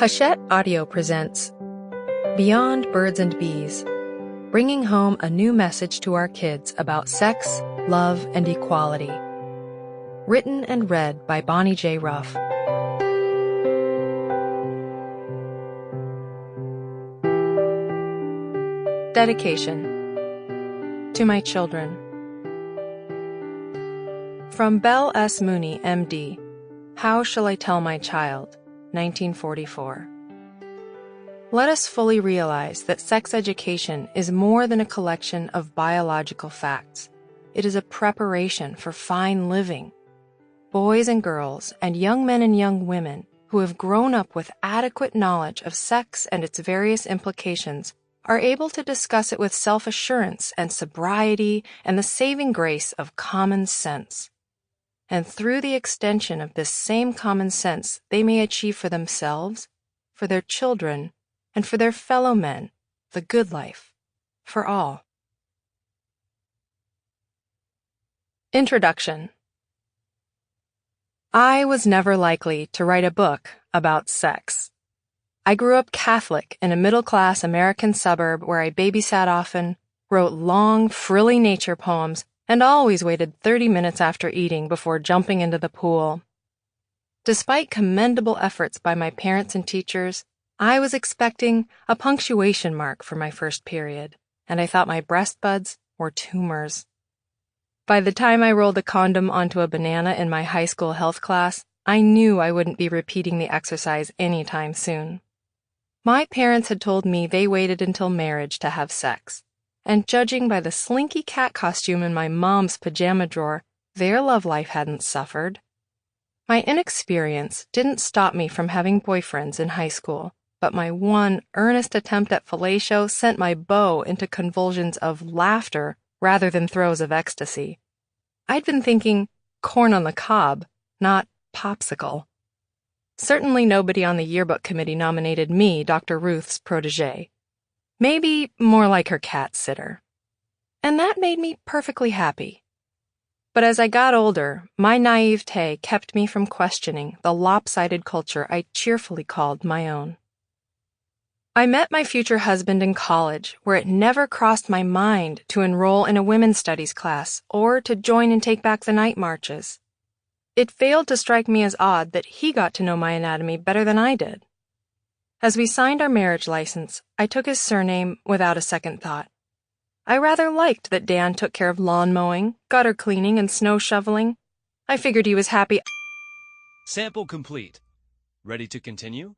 Hachette Audio presents Beyond Birds and Bees, bringing home a new message to our kids about sex, love, and equality. Written and read by Bonnie J. Ruff. Dedication. To my children. From Belle S. Mooney, M.D., How Shall I Tell My Child? 1944. Let us fully realize that sex education is more than a collection of biological facts. It is a preparation for fine living. Boys and girls, and young men and young women who have grown up with adequate knowledge of sex and its various implications are able to discuss it with self-assurance and sobriety and the saving grace of common sense. And through the extension of this same common sense, they may achieve for themselves, for their children, and for their fellow men, the good life, for all. Introduction. I was never likely to write a book about sex. I grew up Catholic in a middle-class American suburb where I babysat often, wrote long, frilly nature poems, and always waited 30 minutes after eating before jumping into the pool. Despite commendable efforts by my parents and teachers, I was expecting a punctuation mark for my first period, and I thought my breast buds were tumors. By the time I rolled a condom onto a banana in my high school health class, I knew I wouldn't be repeating the exercise anytime soon. My parents had told me they waited until marriage to have sex. And judging by the slinky cat costume in my mom's pajama drawer, their love life hadn't suffered. My inexperience didn't stop me from having boyfriends in high school, but my one earnest attempt at fellatio sent my beau into convulsions of laughter rather than throes of ecstasy. I'd been thinking corn on the cob, not popsicle. Certainly nobody on the yearbook committee nominated me Dr. Ruth's protégé. Maybe more like her cat sitter. And that made me perfectly happy. But as I got older, my naivete kept me from questioning the lopsided culture I cheerfully called my own. I met my future husband in college, where it never crossed my mind to enroll in a women's studies class or to join and take back the night marches. It failed to strike me as odd that he got to know my anatomy better than I did. As we signed our marriage license, I took his surname without a second thought. I rather liked that Dan took care of lawn mowing, gutter cleaning, and snow shoveling. I figured he was happy. Sample complete. Ready to continue?